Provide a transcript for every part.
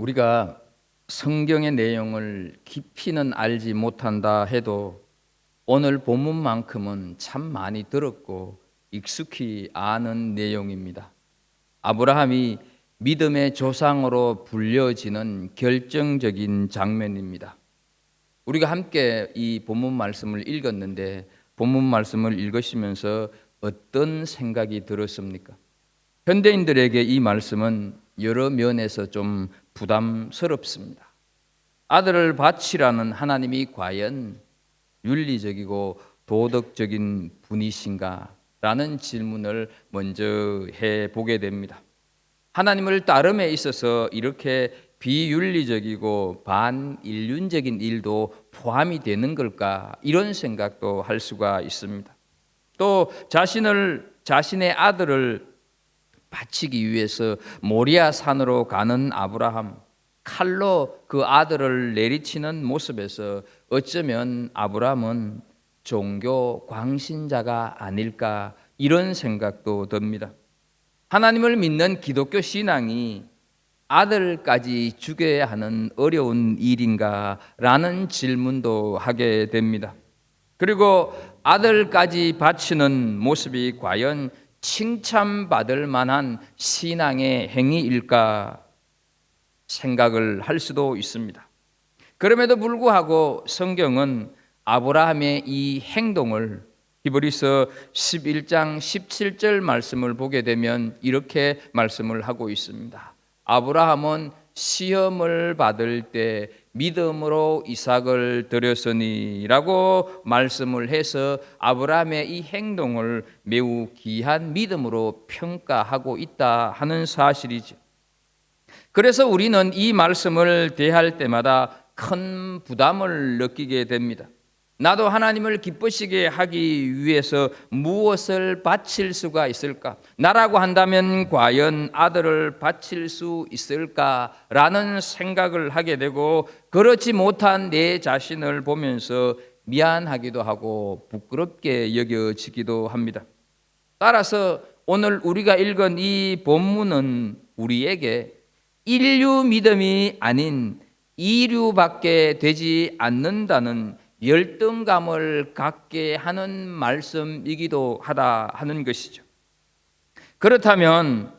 우리가 성경의 내용을 깊이는 알지 못한다 해도 오늘 본문만큼은 참 많이 들었고 익숙히 아는 내용입니다. 아브라함이 믿음의 조상으로 불려지는 결정적인 장면입니다. 우리가 함께 이 본문 말씀을 읽었는데 본문 말씀을 읽으시면서 어떤 생각이 들었습니까? 현대인들에게 이 말씀은 여러 면에서 좀 부담스럽습니다. 아들을 바치라는 하나님이 과연 윤리적이고 도덕적인 분이신가? 라는 질문을 먼저 해보게 됩니다. 하나님을 따름에 있어서 이렇게 비윤리적이고 반인륜적인 일도 포함이 되는 걸까? 이런 생각도 할 수가 있습니다. 또 자신의 아들을 바치기 위해서 모리아 산으로 가는 아브라함, 칼로 그 아들을 내리치는 모습에서 어쩌면 아브라함은 종교 광신자가 아닐까 이런 생각도 듭니다. 하나님을 믿는 기독교 신앙이 아들까지 죽여야 하는 어려운 일인가라는 질문도 하게 됩니다. 그리고 아들까지 바치는 모습이 과연 칭찬받을 만한 신앙의 행위일까 생각을 할 수도 있습니다. 그럼에도 불구하고 성경은 아브라함의 이 행동을 히브리서 11장 17절 말씀을 보게 되면 이렇게 말씀을 하고 있습니다. 아브라함은 시험을 받을 때 믿음으로 이삭을 드렸으니 라고 말씀을 해서 아브라함의 이 행동을 매우 귀한 믿음으로 평가하고 있다 하는 사실이죠. 그래서 우리는 이 말씀을 대할 때마다 큰 부담을 느끼게 됩니다. 나도 하나님을 기쁘시게 하기 위해서 무엇을 바칠 수가 있을까? 나라고 한다면 과연 아들을 바칠 수 있을까라는 생각을 하게 되고, 그렇지 못한 내 자신을 보면서 미안하기도 하고 부끄럽게 여겨지기도 합니다. 따라서 오늘 우리가 읽은 이 본문은 우리에게 인류 믿음이 아닌 이류밖에 되지 않는다는 열등감을 갖게 하는 말씀이기도 하다 하는 것이죠. 그렇다면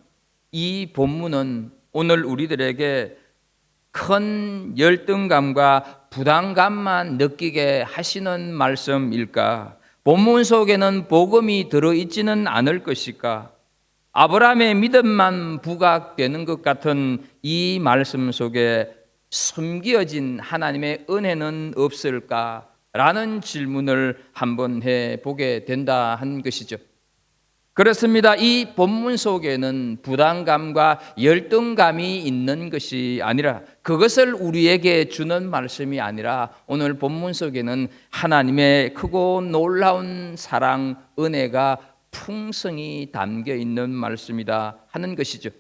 이 본문은 오늘 우리들에게 큰 열등감과 부담감만 느끼게 하시는 말씀일까? 본문 속에는 복음이 들어있지는 않을 것일까? 아브라함의 믿음만 부각되는 것 같은 이 말씀 속에 숨겨진 하나님의 은혜는 없을까? 라는 질문을 한번 해보게 된다 한 것이죠. 그렇습니다. 이 본문 속에는 부담감과 열등감이 있는 것이 아니라, 그것을 우리에게 주는 말씀이 아니라, 오늘 본문 속에는 하나님의 크고 놀라운 사랑, 은혜가 풍성히 담겨 있는 말씀이다 하는 것이죠.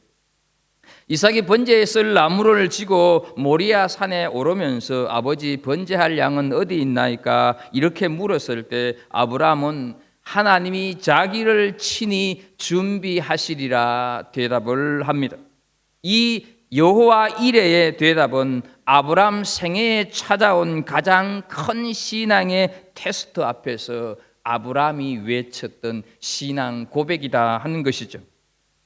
이삭이 번제에 쓸 나무를 지고 모리아 산에 오르면서 아버지, 번제할 양은 어디 있나이까 이렇게 물었을 때 아브라함은 하나님이 자기를 친히 준비하시리라 대답을 합니다. 이 여호와 이레의 대답은 아브라함 생애에 찾아온 가장 큰 신앙의 테스트 앞에서 아브라함이 외쳤던 신앙 고백이다 하는 것이죠.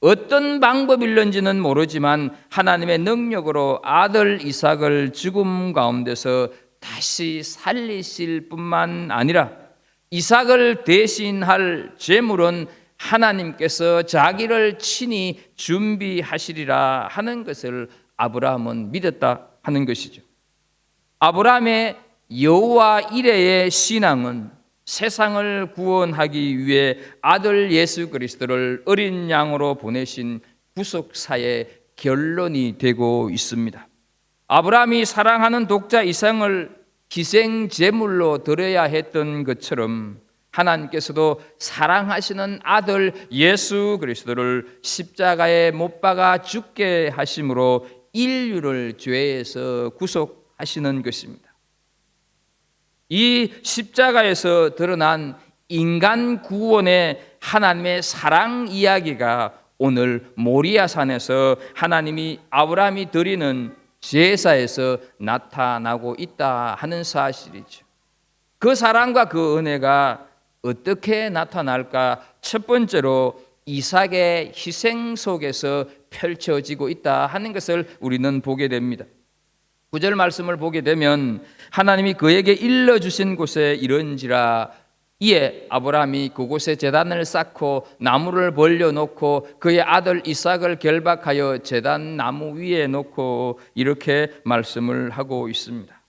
어떤 방법일는지는 모르지만 하나님의 능력으로 아들 이삭을 죽음 가운데서 다시 살리실 뿐만 아니라 이삭을 대신할 제물은 하나님께서 자기를 친히 준비하시리라 하는 것을 아브라함은 믿었다 하는 것이죠. 아브라함의 여호와 이레의 신앙은 세상을 구원하기 위해 아들 예수 그리스도를 어린 양으로 보내신 구속사의 결론이 되고 있습니다. 아브라함이 사랑하는 독자 이삭을 희생 제물로 드려야 했던 것처럼 하나님께서도 사랑하시는 아들 예수 그리스도를 십자가에 못 박아 죽게 하심으로 인류를 죄에서 구속하시는 것입니다. 이 십자가에서 드러난 인간 구원의 하나님의 사랑 이야기가 오늘 모리아산에서 하나님이 아브라함이 드리는 제사에서 나타나고 있다 하는 사실이죠. 그 사랑과 그 은혜가 어떻게 나타날까? 첫 번째로 이삭의 희생 속에서 펼쳐지고 있다 하는 것을 우리는 보게 됩니다. 9절 말씀을 보게 되면 하나님이 그에게 일러주신 곳에 이른지라, 이에 아브라함이 그곳에 제단을 쌓고 나무를 벌려놓고 그의 아들 이삭을 결박하여 제단 나무 위에 놓고 이렇게 말씀을 하고 있습니다.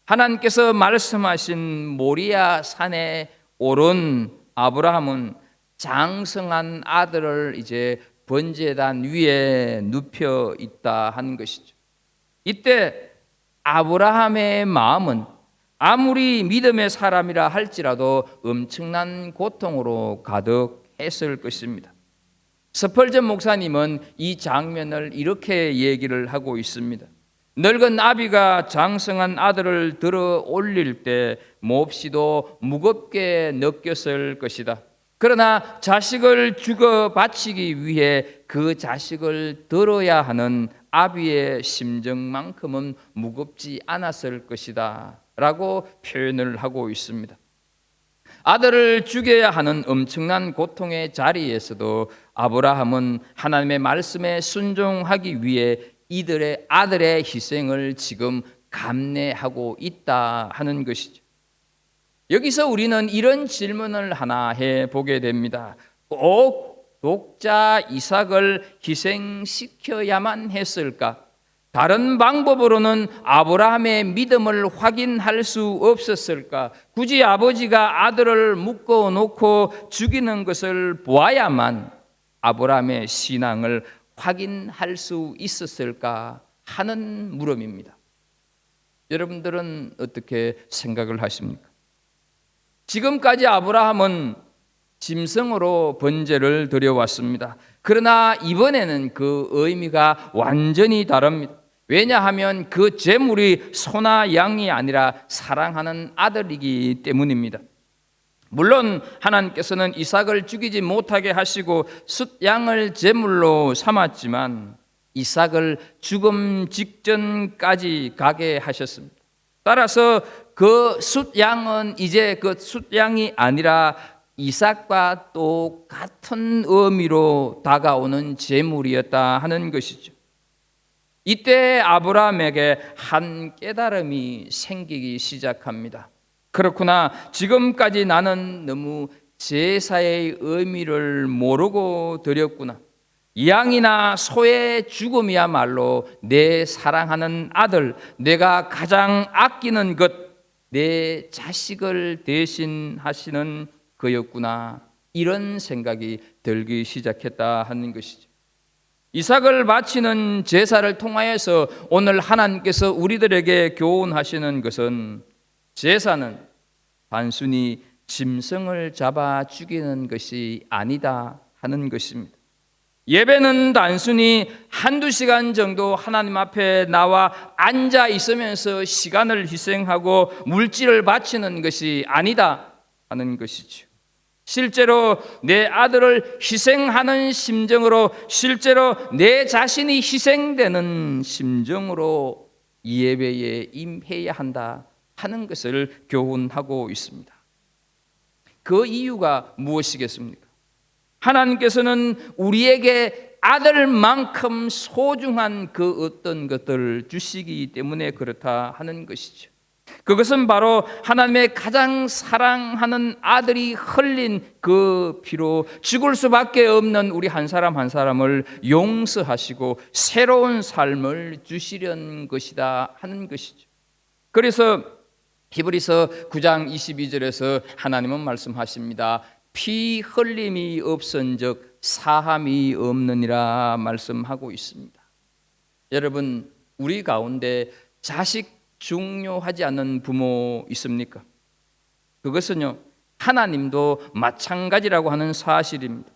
하나님께서 말씀하신 모리아 산에 오른 아브라함은 장성한 아들을 이제 번제단 위에 눕혀 있다 하는 것이죠. 이때 아브라함의 마음은 아무리 믿음의 사람이라 할지라도 엄청난 고통으로 가득했을 것입니다. 스펄전 목사님은 이 장면을 이렇게 얘기를 하고 있습니다. 늙은 아비가 장성한 아들을 들어 올릴 때 몹시도 무겁게 느꼈을 것이다. 그러나 자식을 죽어 바치기 위해 그 자식을 들어야 하는 아비의 심정만큼은 무겁지 않았을 것이다 라고 표현을 하고 있습니다. 아들을 죽여야 하는 엄청난 고통의 자리에서도 아브라함은 하나님의 말씀에 순종하기 위해 이들의 아들의 희생을 지금 감내하고 있다 하는 것이죠. 여기서 우리는 이런 질문을 하나 해보게 됩니다. 꼭 독자 이삭을 희생시켜야만 했을까? 다른 방법으로는 아브라함의 믿음을 확인할 수 없었을까? 굳이 아버지가 아들을 묶어 놓고 죽이는 것을 보아야만 아브라함의 신앙을 확인할 수 있었을까 하는 물음입니다. 여러분들은 어떻게 생각을 하십니까? 지금까지 아브라함은 짐승으로 번제를 드려왔습니다. 그러나 이번에는 그 의미가 완전히 다릅니다. 왜냐하면 그 제물이 소나 양이 아니라 사랑하는 아들이기 때문입니다. 물론 하나님께서는 이삭을 죽이지 못하게 하시고 숫양을 제물로 삼았지만 이삭을 죽음 직전까지 가게 하셨습니다. 따라서 그 숫양은 이제 그 숫양이 아니라 이삭과 똑같은 의미로 다가오는 제물이었다 하는 것이죠. 이때 아브라함에게 한 깨달음이 생기기 시작합니다. 그렇구나, 지금까지 나는 너무 제사의 의미를 모르고 드렸구나. 양이나 소의 죽음이야말로 내 사랑하는 아들, 내가 가장 아끼는 것, 내 자식을 대신하시는 그였구나. 이런 생각이 들기 시작했다 하는 것이죠. 이삭을 바치는 제사를 통하여서 오늘 하나님께서 우리들에게 교훈하시는 것은 제사는 단순히 짐승을 잡아 죽이는 것이 아니다 하는 것입니다. 예배는 단순히 한두 시간 정도 하나님 앞에 나와 앉아 있으면서 시간을 희생하고 물질을 바치는 것이 아니다 하는 것이죠. 실제로 내 아들을 희생하는 심정으로, 실제로 내 자신이 희생되는 심정으로 예배에 임해야 한다 하는 것을 교훈하고 있습니다. 그 이유가 무엇이겠습니까? 하나님께서는 우리에게 아들만큼 소중한 그 어떤 것들을 주시기 때문에 그렇다 하는 것이죠. 그것은 바로 하나님의 가장 사랑하는 아들이 흘린 그 피로 죽을 수밖에 없는 우리 한 사람 한 사람을 용서하시고 새로운 삶을 주시려는 것이다 하는 것이죠. 그래서 히브리서 9장 22절에서 하나님은 말씀하십니다. 피 흘림이 없은즉 사함이 없느니라 말씀하고 있습니다. 여러분, 우리 가운데 자식 중요하지 않는 부모 있습니까? 그것은요, 하나님도 마찬가지라고 하는 사실입니다.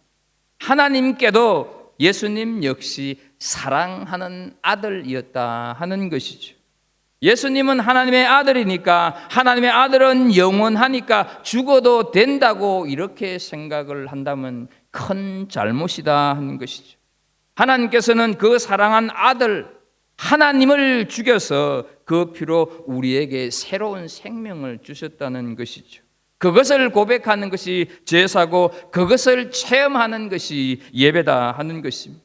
하나님께도 예수님 역시 사랑하는 아들이었다 하는 것이죠. 예수님은 하나님의 아들이니까, 하나님의 아들은 영원하니까 죽어도 된다고 이렇게 생각을 한다면 큰 잘못이다 하는 것이죠. 하나님께서는 그 사랑한 아들 하나님을 죽여서 그 피로 우리에게 새로운 생명을 주셨다는 것이죠. 그것을 고백하는 것이 제사고 그것을 체험하는 것이 예배다 하는 것입니다.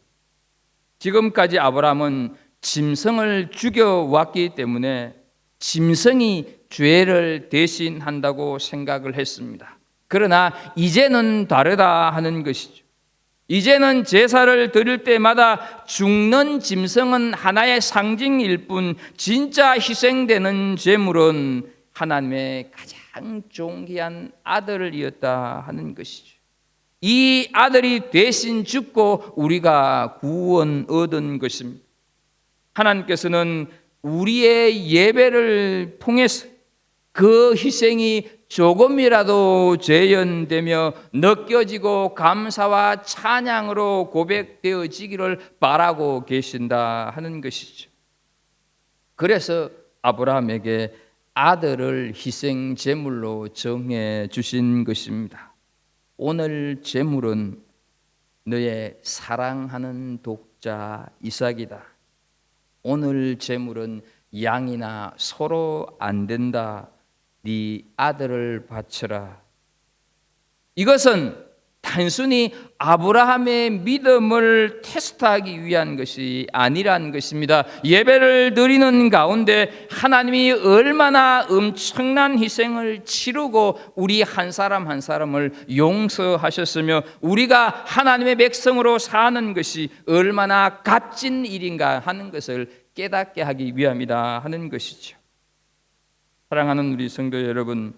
지금까지 아브라함은 짐승을 죽여왔기 때문에 짐승이 죄를 대신한다고 생각을 했습니다. 그러나 이제는 다르다 하는 것이죠. 이제는 제사를 드릴 때마다 죽는 짐승은 하나의 상징일 뿐 진짜 희생되는 제물은 하나님의 가장 존귀한 아들이었다 하는 것이죠. 이 아들이 대신 죽고 우리가 구원 얻은 것입니다. 하나님께서는 우리의 예배를 통해서 그 희생이 조금이라도 재현되며 느껴지고 감사와 찬양으로 고백되어지기를 바라고 계신다 하는 것이죠. 그래서 아브라함에게 아들을 희생 제물로 정해 주신 것입니다. 오늘 제물은 너의 사랑하는 독자 이삭이다. 오늘 제물은 양이나 소로 안 된다. 네 아들을 바쳐라. 이것은 단순히 아브라함의 믿음을 테스트하기 위한 것이 아니란 것입니다. 예배를 드리는 가운데 하나님이 얼마나 엄청난 희생을 치르고 우리 한 사람 한 사람을 용서하셨으며 우리가 하나님의 백성으로 사는 것이 얼마나 값진 일인가 하는 것을 깨닫게 하기 위함이다 하는 것이죠. 사랑하는 우리 성도 여러분,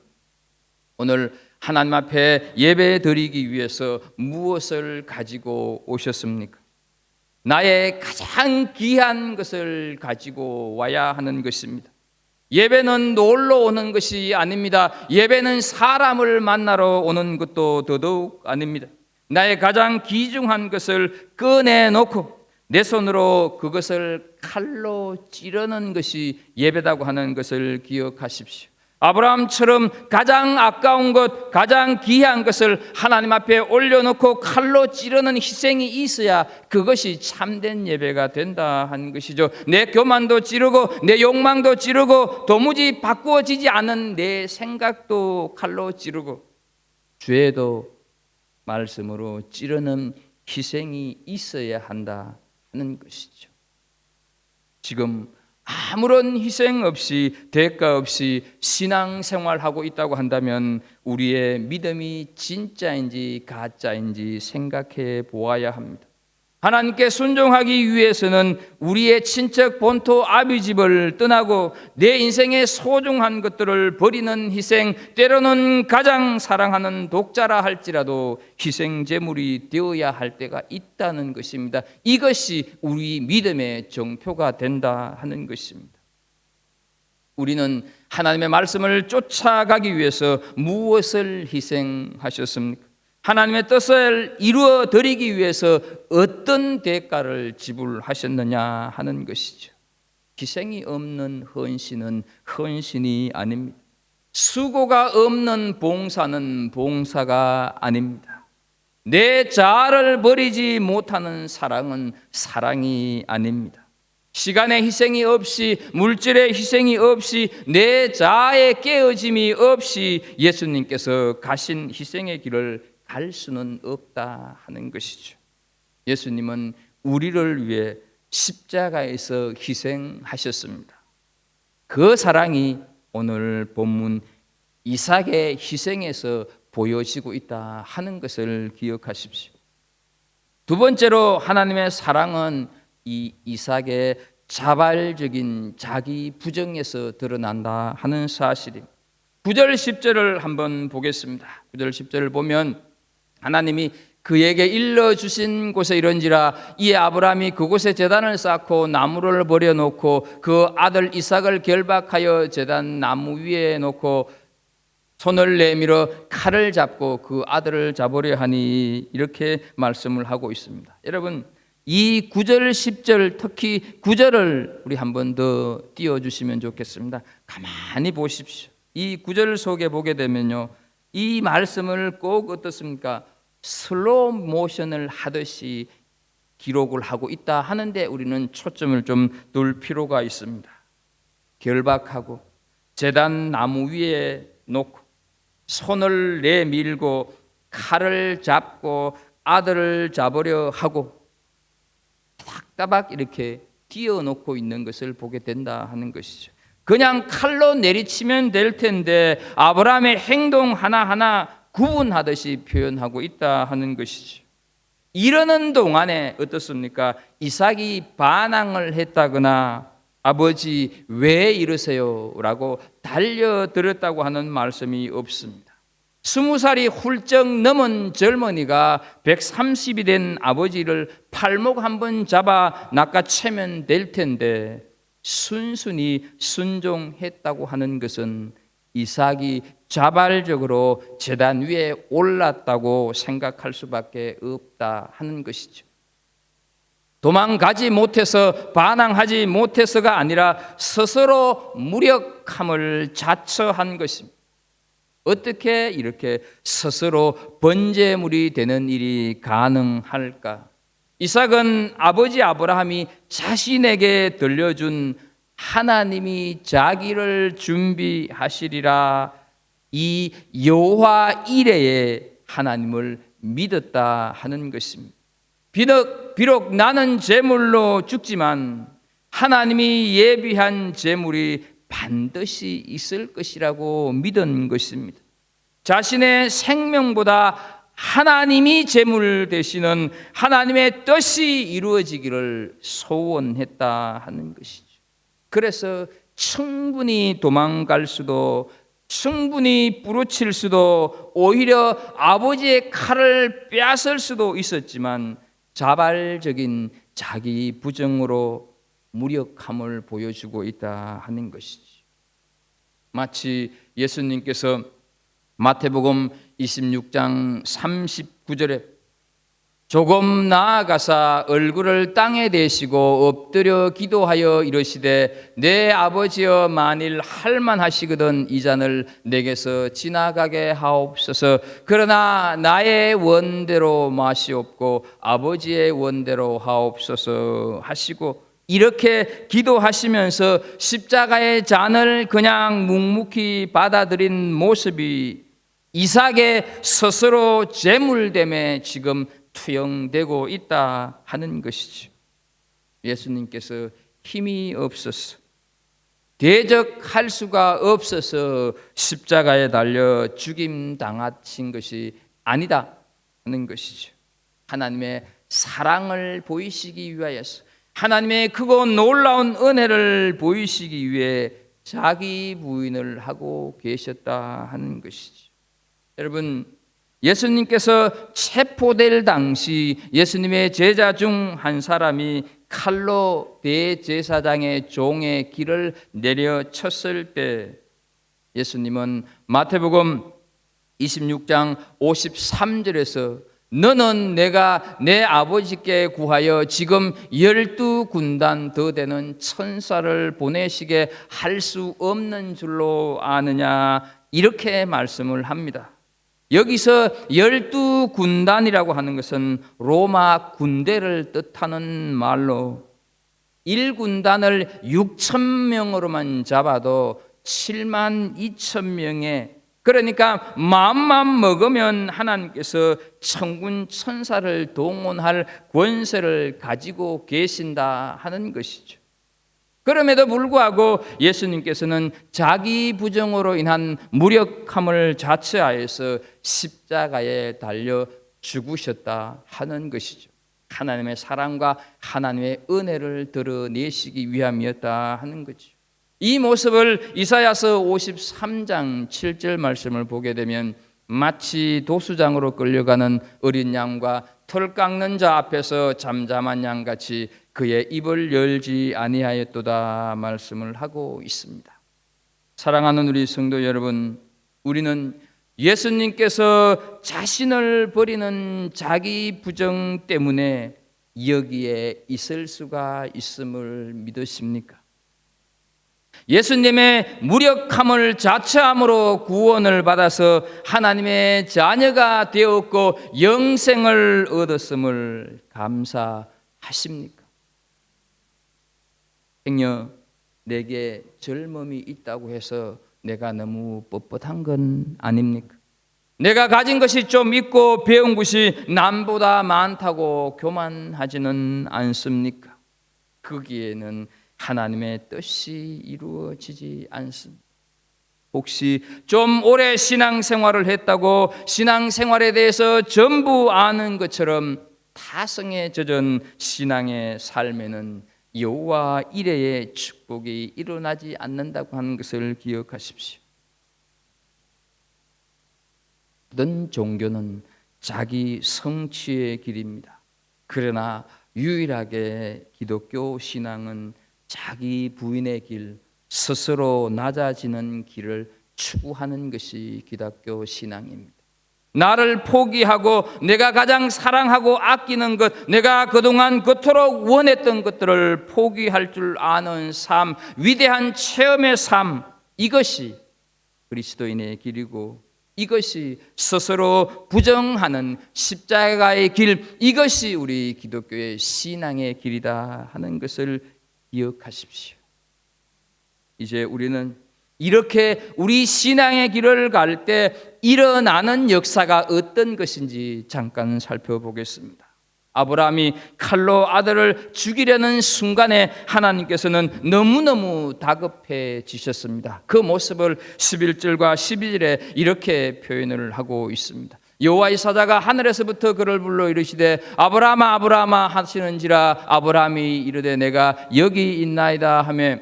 오늘 하나님 앞에 예배 드리기 위해서 무엇을 가지고 오셨습니까? 나의 가장 귀한 것을 가지고 와야 하는 것입니다. 예배는 놀러 오는 것이 아닙니다. 예배는 사람을 만나러 오는 것도 더더욱 아닙니다. 나의 가장 귀중한 것을 꺼내놓고 내 손으로 그것을 칼로 찌르는 것이 예배다고 하는 것을 기억하십시오. 아브라함처럼 가장 아까운 것, 가장 귀한 것을 하나님 앞에 올려놓고 칼로 찌르는 희생이 있어야 그것이 참된 예배가 된다 하는 것이죠. 내 교만도 찌르고 내 욕망도 찌르고 도무지 바꾸어지지 않은 내 생각도 칼로 찌르고 죄도 말씀으로 찌르는 희생이 있어야 한다 하는 것이죠. 지금 아무런 희생 없이 대가 없이 신앙생활하고 있다고 한다면 우리의 믿음이 진짜인지 가짜인지 생각해 보아야 합니다. 하나님께 순종하기 위해서는 우리의 친척 본토 아비집을 떠나고 내 인생의 소중한 것들을 버리는 희생, 때로는 가장 사랑하는 독자라 할지라도 희생 제물이 되어야 할 때가 있다는 것입니다. 이것이 우리 믿음의 정표가 된다 하는 것입니다. 우리는 하나님의 말씀을 쫓아가기 위해서 무엇을 희생하셨습니까? 하나님의 뜻을 이루어 드리기 위해서 어떤 대가를 지불하셨느냐 하는 것이죠. 희생이 없는 헌신은 헌신이 아닙니다. 수고가 없는 봉사는 봉사가 아닙니다. 내 자아를 버리지 못하는 사랑은 사랑이 아닙니다. 시간의 희생이 없이 물질의 희생이 없이 내 자아의 깨어짐이 없이 예수님께서 가신 희생의 길을 갈 수는 없다 하는 것이죠. 예수님은 우리를 위해 십자가에서 희생하셨습니다. 그 사랑이 오늘 본문 이삭의 희생에서 보여지고 있다 하는 것을 기억하십시오. 두 번째로 하나님의 사랑은 이 이삭의 자발적인 자기 부정에서 드러난다 하는 사실입니다. 9절 10절을 한번 보겠습니다. 9절 10절을 보면 하나님이 그에게 일러주신 곳에 이런지라 이에 아브라함이 그곳에 제단을 쌓고 나무를 버려놓고 그 아들 이삭을 결박하여 제단 나무 위에 놓고 손을 내밀어 칼을 잡고 그 아들을 잡으려 하니 이렇게 말씀을 하고 있습니다. 여러분 이 9절 10절 특히 9절을 우리 한 번 더 띄워주시면 좋겠습니다. 가만히 보십시오. 이 9절 속에 보게 되면요 이 말씀을 꼭 어떻습니까? 슬로우 모션을 하듯이 기록을 하고 있다 하는데 우리는 초점을 좀 둘 필요가 있습니다. 결박하고 제단 나무 위에 놓고 손을 내밀고 칼을 잡고 아들을 잡으려 하고 따박따박 이렇게 띄어놓고 있는 것을 보게 된다 하는 것이죠. 그냥 칼로 내리치면 될 텐데 아브라함의 행동 하나하나 구분하듯이 표현하고 있다 하는 것이죠. 이러는 동안에 어떻습니까? 이삭이 반항을 했다거나 아버지 왜 이러세요? 라고 달려들었다고 하는 말씀이 없습니다. 20살이 훌쩍 넘은 젊은이가 130이 된 아버지를 팔목 한번 잡아 낚아채면 될 텐데 순순히 순종했다고 하는 것은 이삭이 자발적으로 제단 위에 올랐다고 생각할 수밖에 없다 하는 것이죠. 도망가지 못해서 반항하지 못해서가 아니라 스스로 무력함을 자처한 것입니다. 어떻게 이렇게 스스로 번제물이 되는 일이 가능할까? 이삭은 아버지 아브라함이 자신에게 들려준 하나님이 자기를 준비하시리라 이 여호와 이레의 하나님을 믿었다 하는 것입니다. 비록 나는 제물로 죽지만 하나님이 예비한 제물이 반드시 있을 것이라고 믿은 것입니다. 자신의 생명보다 하나님이 제물 되시는 하나님의 뜻이 이루어지기를 소원했다 하는 것이죠. 그래서 충분히 도망갈 수도, 충분히 부르칠 수도, 오히려 아버지의 칼을 빼앗을 수도 있었지만 자발적인 자기 부정으로 무력함을 보여주고 있다 하는 것이죠. 마치 예수님께서 마태복음 26장 39절에 조금 나아가사 얼굴을 땅에 대시고 엎드려 기도하여 이르시되 내 아버지여 만일 할만하시거든 이 잔을 내게서 지나가게 하옵소서. 그러나 나의 원대로 마시옵고 아버지의 원대로 하옵소서 하시고 이렇게 기도하시면서 십자가의 잔을 그냥 묵묵히 받아들인 모습이 이삭의 스스로 제물됨에 지금 투영되고 있다 하는 것이죠. 예수님께서 힘이 없어서 대적할 수가 없어서 십자가에 달려 죽임 당하신 것이 아니다 하는 것이죠. 하나님의 사랑을 보이시기 위하여서 하나님의 크고 놀라운 은혜를 보이시기 위해 자기 부인을 하고 계셨다 하는 것이죠. 여러분, 예수님께서 체포될 당시 예수님의 제자 중 한 사람이 칼로 대제사장의 종의 길을 내려쳤을 때 예수님은 마태복음 26장 53절에서 너는 내가 내 아버지께 구하여 지금 12군단 더 되는 천사를 보내시게 할 수 없는 줄로 아느냐 이렇게 말씀을 합니다. 여기서 12군단이라고 하는 것은 로마 군대를 뜻하는 말로 1군단을 6,000명으로만 잡아도 72,000명의 그러니까 마음만 먹으면 하나님께서 천군 천사를 동원할 권세를 가지고 계신다 하는 것이죠. 그럼에도 불구하고 예수님께서는 자기 부정으로 인한 무력함을 자처하여서 십자가에 달려 죽으셨다 하는 것이죠. 하나님의 사랑과 하나님의 은혜를 드러내시기 위함이었다 하는 거죠. 이 모습을 이사야서 53장 7절 말씀을 보게 되면 마치 도수장으로 끌려가는 어린 양과 털 깎는 자 앞에서 잠잠한 양같이 그의 입을 열지 아니하였도다 말씀을 하고 있습니다. 사랑하는 우리 성도 여러분, 우리는 예수님께서 자신을 버리는 자기 부정 때문에 여기에 있을 수가 있음을 믿으십니까? 예수님의 무력함을 자처함으로 구원을 받아서 하나님의 자녀가 되었고 영생을 얻었음을 감사하십니까? 행여 내게 젊음이 있다고 해서 내가 너무 뻣뻣한 건 아닙니까? 내가 가진 것이 좀 있고 배운 것이 남보다 많다고 교만하지는 않습니까? 거기에는 하나님의 뜻이 이루어지지 않습니다. 혹시 좀 오래 신앙생활을 했다고 신앙생활에 대해서 전부 아는 것처럼 타성에 젖은 신앙의 삶에는 여호와 이레의 축복이 일어나지 않는다고 하는 것을 기억하십시오. 모든 종교는 자기 성취의 길입니다. 그러나 유일하게 기독교 신앙은 자기 부인의 길, 스스로 낮아지는 길을 추구하는 것이 기독교 신앙입니다. 나를 포기하고 내가 가장 사랑하고 아끼는 것, 내가 그동안 그토록 원했던 것들을 포기할 줄 아는 삶, 위대한 체험의 삶, 이것이 그리스도인의 길이고, 이것이 스스로 부정하는 십자가의 길, 이것이 우리 기독교의 신앙의 길이다 하는 것을 기억하십시오. 이제 우리는 이렇게 우리 신앙의 길을 갈 때 일어나는 역사가 어떤 것인지 잠깐 살펴보겠습니다. 아브라함이 칼로 아들을 죽이려는 순간에 하나님께서는 너무너무 다급해지셨습니다. 그 모습을 11절과 12절에 이렇게 표현을 하고 있습니다. 여호와의 사자가 하늘에서부터 그를 불러 이르시되 아브라함아 아브라함아 하시는지라 아브라함이 이르되 내가 여기 있나이다 하며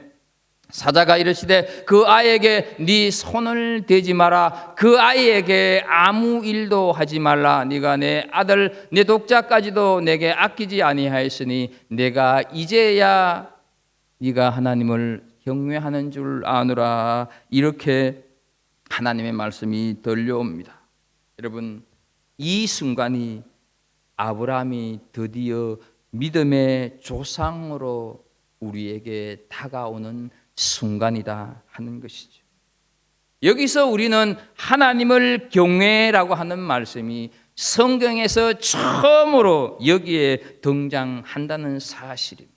사자가 이르시되 그 아이에게 네 손을 대지 마라. 그 아이에게 아무 일도 하지 말라. 네가 내 아들 내 독자까지도 내게 아끼지 아니하였으니 내가 이제야 네가 하나님을 경외하는 줄 아노라. 이렇게 하나님의 말씀이 들려옵니다. 여러분, 이 순간이 아브라함이 드디어 믿음의 조상으로 우리에게 다가오는 순간이다 하는 것이죠. 여기서 우리는 하나님을 경외라고 하는 말씀이 성경에서 처음으로 여기에 등장한다는 사실입니다.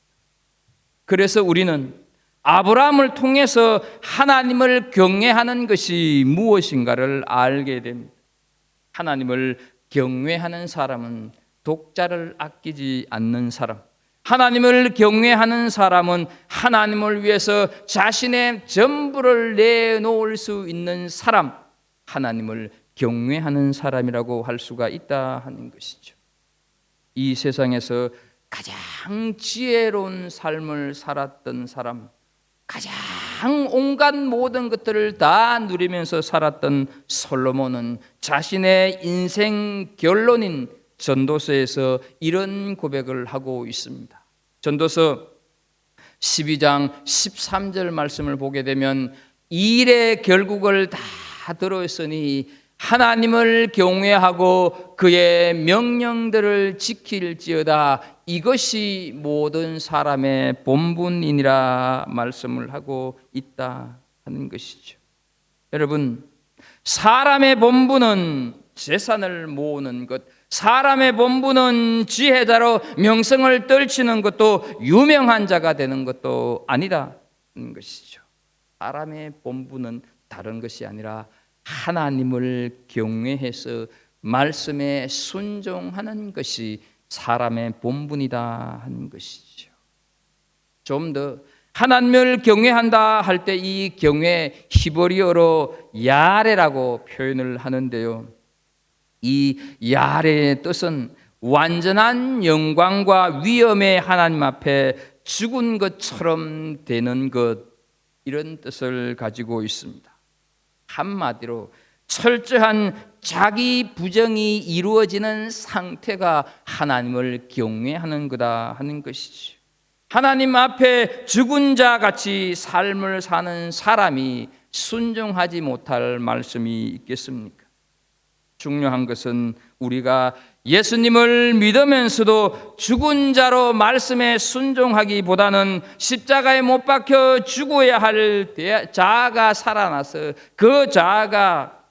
그래서 우리는 아브라함을 통해서 하나님을 경외하는 것이 무엇인가를 알게 됩니다. 하나님을 경외하는 사람은 독자를 아끼지 않는 사람, 하나님을 경외하는 사람은 하나님을 위해서 자신의 전부를 내놓을 수 있는 사람, 하나님을 경외하는 사람이라고 할 수가 있다 하는 것이죠. 이 세상에서 가장 지혜로운 삶을 살았던 사람, 가장 온갖 모든 것들을 다 누리면서 살았던 솔로몬은 자신의 인생 결론인 전도서에서 이런 고백을 하고 있습니다. 전도서 12장 13절 말씀을 보게 되면 이 일의 결국을 다 들었으니 하나님을 경외하고 그의 명령들을 지킬지어다. 이것이 모든 사람의 본분이니라 말씀을 하고 있다 하는 것이죠. 여러분, 사람의 본분은 재산을 모으는 것, 사람의 본분은 지혜자로 명성을 떨치는 것도 유명한 자가 되는 것도 아니라는 것이죠. 사람의 본분은 다른 것이 아니라 하나님을 경외해서 말씀에 순종하는 것이 사람의 본분이다 하는 것이죠. 좀 더 하나님을 경외한다 할 때 이 경외 히브리어로 야레라고 표현을 하는데요. 이 야레의 뜻은 완전한 영광과 위엄의 하나님 앞에 죽은 것처럼 되는 것, 이런 뜻을 가지고 있습니다. 한마디로 철저한 자기 부정이 이루어지는 상태가 하나님을 경외하는 거다 하는 것이죠. 하나님 앞에 죽은 자 같이 삶을 사는 사람이 순종하지 못할 말씀이 있겠습니까? 중요한 것은 우리가 예수님을 믿으면서도 죽은 자로 말씀에 순종하기보다는 십자가에 못 박혀 죽어야 할 자아가 살아나서 그 자아가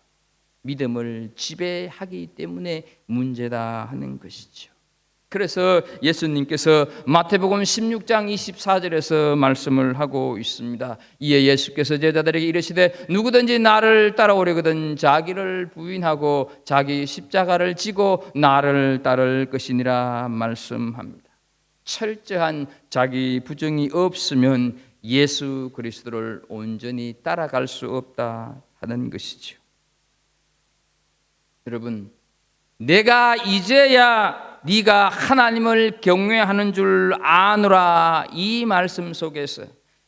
믿음을 지배하기 때문에 문제다 하는 것이죠. 그래서 예수님께서 마태복음 16장 24절에서 말씀을 하고 있습니다. 이에 예수께서 제자들에게 이르시되 누구든지 나를 따라오려거든 자기를 부인하고 자기 십자가를 지고 나를 따를 것이니라 말씀합니다. 철저한 자기 부정이 없으면 예수 그리스도를 온전히 따라갈 수 없다 하는 것이죠. 여러분, 내가 이제야 네가 하나님을 경외하는 줄 아노라, 이 말씀 속에서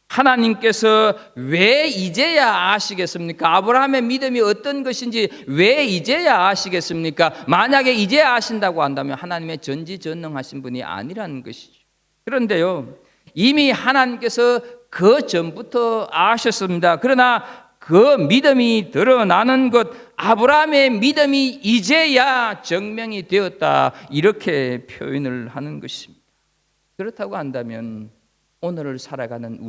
하나님께서 왜 이제야 아시겠습니까? 아브라함의 믿음이 어떤 것인지 왜 이제야 아시겠습니까? 만약에 이제야 아신다고 한다면 하나님의 전지전능하신 분이 아니라는 것이죠. 그런데요, 이미 하나님께서 그 전부터 아셨습니다. 그러나 그 믿음이 드러나는 것, 아브라함의 믿음이 이제야 증명이 되었다, 이렇게 표현을 하는 것입니다. 그렇다고 한다면 오늘을 살아가는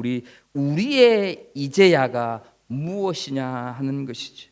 우리의 이제야가 무엇이냐 하는 것이죠.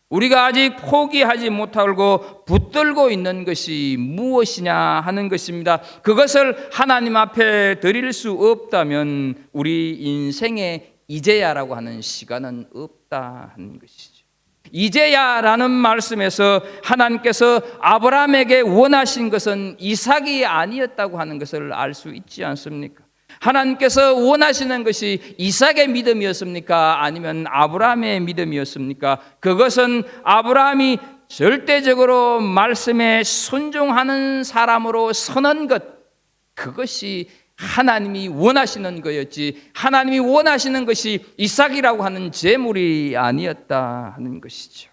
우리가 아직 포기하지 못하고 붙들고 있는 것이 무엇이냐 하는 것입니다. 그것을 하나님 앞에 드릴 수 없다면 우리 인생의 이제야라고 하는 시간은 없다 하는 것이죠. 이제야라는 말씀에서 하나님께서 아브라함에게 원하신 것은 이삭이 아니었다고 하는 것을 알 수 있지 않습니까? 하나님께서 원하시는 것이 이삭의 믿음이었습니까? 아니면 아브라함의 믿음이었습니까? 그것은 아브라함이 절대적으로 말씀에 순종하는 사람으로 서는 것, 그것이 하나님이 원하시는 거였지, 하나님이 원하시는 것이 이삭이라고 하는 제물이 아니었다 하는 것이죠.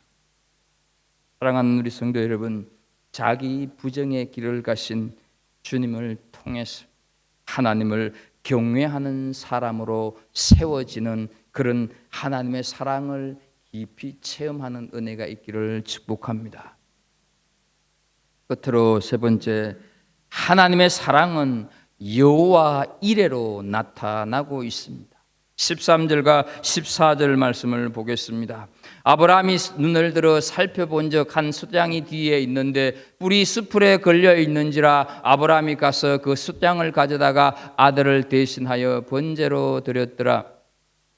사랑하는 우리 성도 여러분, 자기 부정의 길을 가신 주님을 통해서 하나님을 경외하는 사람으로 세워지는 그런 하나님의 사랑을 깊이 체험하는 은혜가 있기를 축복합니다. 끝으로 세 번째, 하나님의 사랑은 여호와 이레로 나타나고 있습니다. 13절과 14절 말씀을 보겠습니다. 아브라함이 눈을 들어 살펴본 적 한 숫양이 뒤에 있는데 뿔이 수풀에 걸려 있는지라 아브라함이 가서 그 숫양을 가져다가 아들을 대신하여 번제로 드렸더라.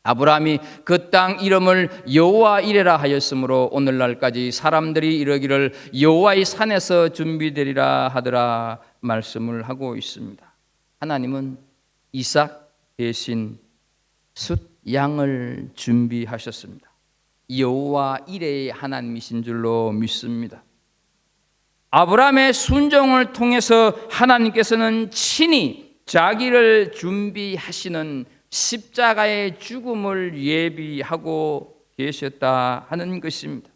아브라함이 그 땅 이름을 여호와 이레라 하였으므로 오늘날까지 사람들이 이르기를 여호와의 산에서 준비되리라 하더라 말씀을 하고 있습니다. 하나님은 이삭 대신 숫양을 준비하셨습니다. 여호와 이레의 하나님이신 줄로 믿습니다. 아브라함의 순종을 통해서 하나님께서는 친히 자기를 준비하시는 십자가의 죽음을 예비하고 계셨다 하는 것입니다.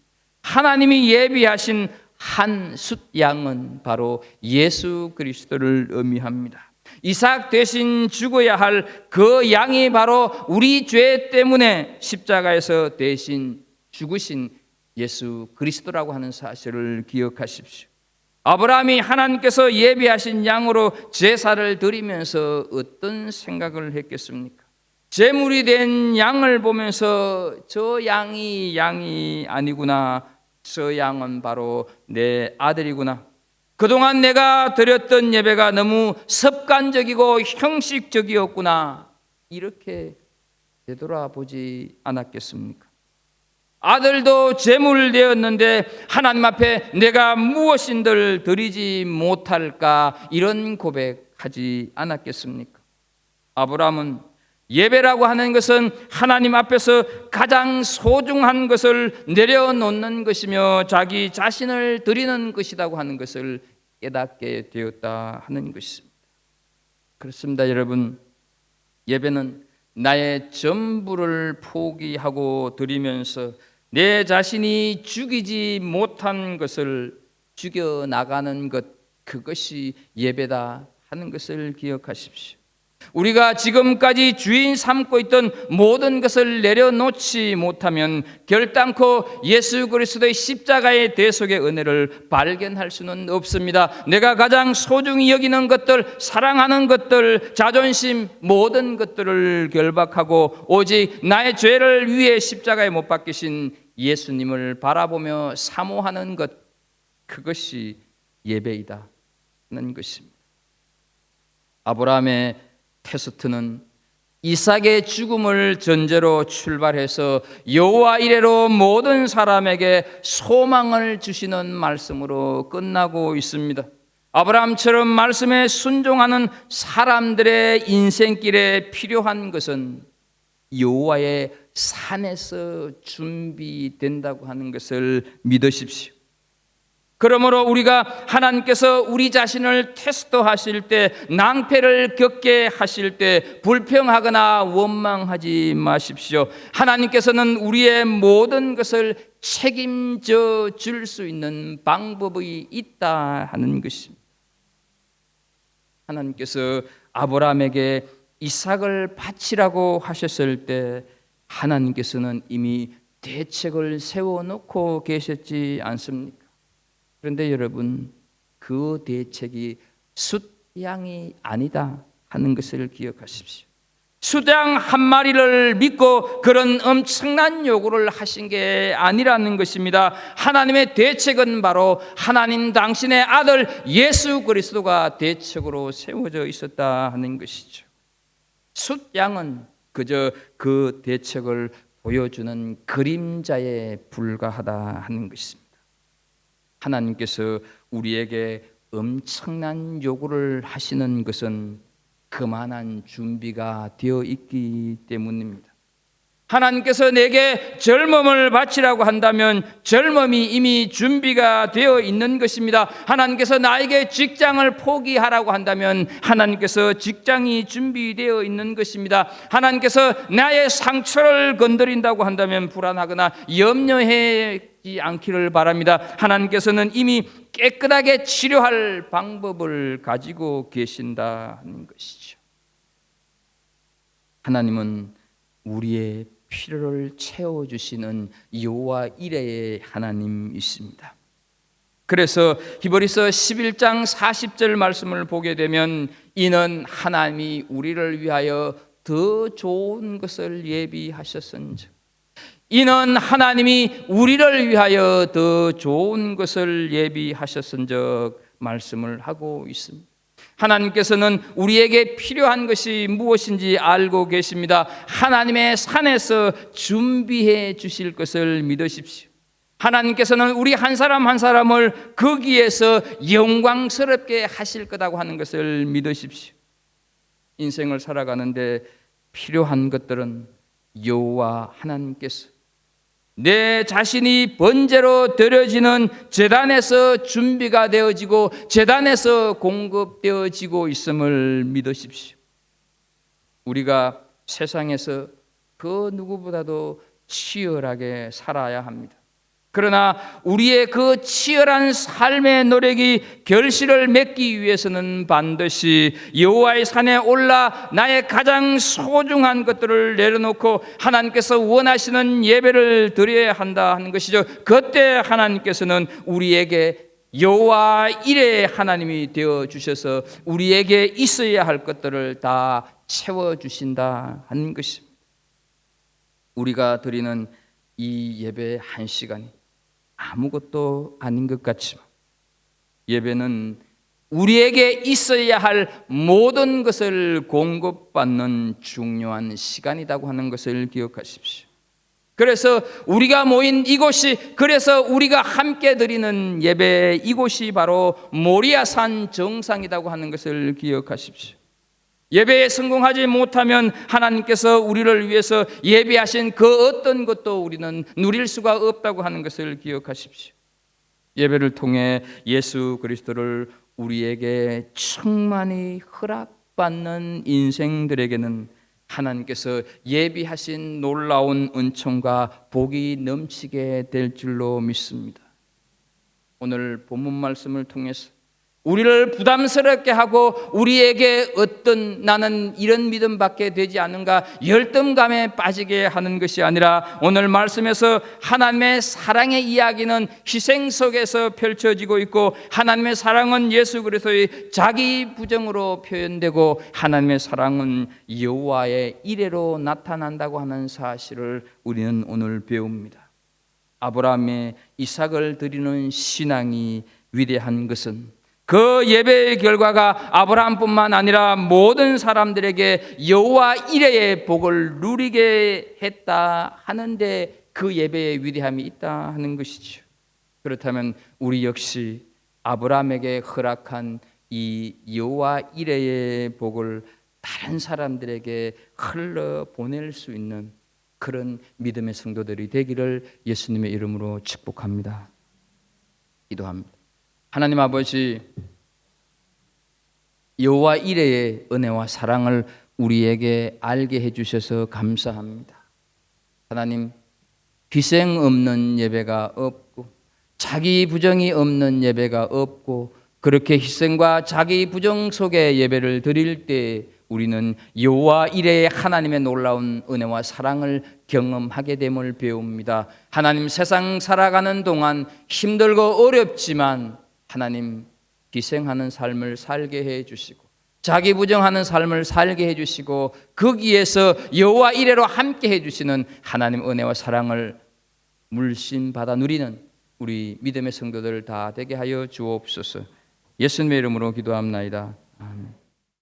하나님이 예비하신 한 숫양은 바로 예수 그리스도를 의미합니다. 이삭 대신 죽어야 할 그 양이 바로 우리 죄 때문에 십자가에서 대신 죽으신 예수 그리스도라고 하는 사실을 기억하십시오. 아브라함이 하나님께서 예비하신 양으로 제사를 드리면서 어떤 생각을 했겠습니까? 제물이 된 양을 보면서 저 양이 아니구나, 저 양은 바로 내 아들이구나, 그동안 내가 드렸던 예배가 너무 습관적이고 형식적이었구나, 이렇게 되돌아보지 않았겠습니까? 아들도 제물되었는데 하나님 앞에 내가 무엇인들 드리지 못할까, 이런 고백하지 않았겠습니까? 아브라함은 예배라고 하는 것은 하나님 앞에서 가장 소중한 것을 내려놓는 것이며 자기 자신을 드리는 것이라고 하는 것을 깨닫게 되었다 하는 것입니다. 그렇습니다, 여러분. 예배는 나의 전부를 포기하고 드리면서 내 자신이 죽이지 못한 것을 죽여나가는 것, 그것이 예배다 하는 것을 기억하십시오. 우리가 지금까지 주인 삼고 있던 모든 것을 내려놓지 못하면 결단코 예수 그리스도의 십자가의 대속의 은혜를 발견할 수는 없습니다. 내가 가장 소중히 여기는 것들, 사랑하는 것들, 자존심, 모든 것들을 결박하고 오직 나의 죄를 위해 십자가에 못 박히신 예수님을 바라보며 사모하는 것, 그것이 예배이다 하는 것입니다. 아브라함의 테스트는 이삭의 죽음을 전제로 출발해서 여호와 이레로 모든 사람에게 소망을 주시는 말씀으로 끝나고 있습니다. 아브라함처럼 말씀에 순종하는 사람들의 인생길에 필요한 것은 여호와의 산에서 준비된다고 하는 것을 믿으십시오. 그러므로 우리가 하나님께서 우리 자신을 테스트하실 때, 낭패를 겪게 하실 때 불평하거나 원망하지 마십시오. 하나님께서는 우리의 모든 것을 책임져 줄 수 있는 방법이 있다 하는 것입니다. 하나님께서 아브라함에게 이삭을 바치라고 하셨을 때 하나님께서는 이미 대책을 세워놓고 계셨지 않습니까? 그런데 여러분, 그 대책이 숫양이 아니다 하는 것을 기억하십시오. 숫양 한 마리를 믿고 그런 엄청난 요구를 하신 게 아니라는 것입니다. 하나님의 대책은 바로 하나님 당신의 아들 예수 그리스도가 대책으로 세워져 있었다 하는 것이죠. 숫양은 그저 그 대책을 보여주는 그림자에 불과하다 하는 것입니다. 하나님께서 우리에게 엄청난 요구를 하시는 것은 그만한 준비가 되어 있기 때문입니다. 하나님께서 내게 젊음을 바치라고 한다면 젊음이 이미 준비가 되어 있는 것입니다. 하나님께서 나에게 직장을 포기하라고 한다면 하나님께서 직장이 준비되어 있는 것입니다. 하나님께서 나의 상처를 건드린다고 한다면 불안하거나 염려하지 않기를 바랍니다. 하나님께서는 이미 깨끗하게 치료할 방법을 가지고 계신다는 것이죠. 하나님은 우리의 필요를 채워주시는 여호와 이레의 하나님이십니다. 그래서 히브리서 11장 40절 말씀을 보게 되면 이는 하나님이 우리를 위하여 더 좋은 것을 예비하셨은즉, 이는 하나님이 우리를 위하여 더 좋은 것을 예비하셨은즉 말씀을 하고 있습니다. 하나님께서는 우리에게 필요한 것이 무엇인지 알고 계십니다. 하나님의 산에서 준비해 주실 것을 믿으십시오. 하나님께서는 우리 한 사람 한 사람을 거기에서 영광스럽게 하실 거라고 하는 것을 믿으십시오. 인생을 살아가는데 필요한 것들은 여호와 하나님께서 내 자신이 번제로 드려지는 제단에서 준비가 되어지고 제단에서 공급되어지고 있음을 믿으십시오. 우리가 세상에서 그 누구보다도 치열하게 살아야 합니다. 그러나 우리의 그 치열한 삶의 노력이 결실을 맺기 위해서는 반드시 여호와의 산에 올라 나의 가장 소중한 것들을 내려놓고 하나님께서 원하시는 예배를 드려야 한다 하는 것이죠. 그때 하나님께서는 우리에게 여호와 이레의 하나님이 되어 주셔서 우리에게 있어야 할 것들을 다 채워 주신다 하는 것입니다. 우리가 드리는 이 예배의 한 시간이 아무것도 아닌 것 같지만 예배는 우리에게 있어야 할 모든 것을 공급받는 중요한 시간이라고 하는 것을 기억하십시오. 그래서 우리가 모인 이곳이, 그래서 우리가 함께 드리는 예배, 이곳이 바로 모리아산 정상이라고 하는 것을 기억하십시오. 예배에 성공하지 못하면 하나님께서 우리를 위해서 예비하신 그 어떤 것도 우리는 누릴 수가 없다고 하는 것을 기억하십시오. 예배를 통해 예수 그리스도를 우리에게 충만히 허락받는 인생들에게는 하나님께서 예비하신 놀라운 은총과 복이 넘치게 될 줄로 믿습니다. 오늘 본문 말씀을 통해서 우리를 부담스럽게 하고 우리에게 어떤 나는 이런 믿음밖에 되지 않는가 열등감에 빠지게 하는 것이 아니라 오늘 말씀에서 하나님의 사랑의 이야기는 희생 속에서 펼쳐지고 있고 하나님의 사랑은 예수 그리스도의 자기 부정으로 표현되고 하나님의 사랑은 여호와의 이레로 나타난다고 하는 사실을 우리는 오늘 배웁니다. 아브라함의 이삭을 드리는 신앙이 위대한 것은 그 예배의 결과가 아브라함뿐만 아니라 모든 사람들에게 여호와 이레의 복을 누리게 했다 하는데 그 예배의 위대함이 있다 하는 것이죠. 그렇다면 우리 역시 아브라함에게 허락한 이 여호와 이레의 복을 다른 사람들에게 흘러 보낼 수 있는 그런 믿음의 성도들이 되기를 예수님의 이름으로 축복합니다. 기도합니다. 하나님 아버지, 여호와 이레의 은혜와 사랑을 우리에게 알게 해주셔서 감사합니다. 하나님, 희생 없는 예배가 없고 자기 부정이 없는 예배가 없고 그렇게 희생과 자기 부정 속에 예배를 드릴 때 우리는 여호와 이레의 하나님의 놀라운 은혜와 사랑을 경험하게 됨을 배웁니다. 하나님, 세상 살아가는 동안 힘들고 어렵지만 하나님 희생하는 삶을 살게 해 주시고 자기 부정하는 삶을 살게 해 주시고 거기에서 여호와 이레로 함께 해 주시는 하나님 은혜와 사랑을 물씬 받아 누리는 우리 믿음의 성도들 다 되게 하여 주옵소서. 예수님의 이름으로 기도합나이다.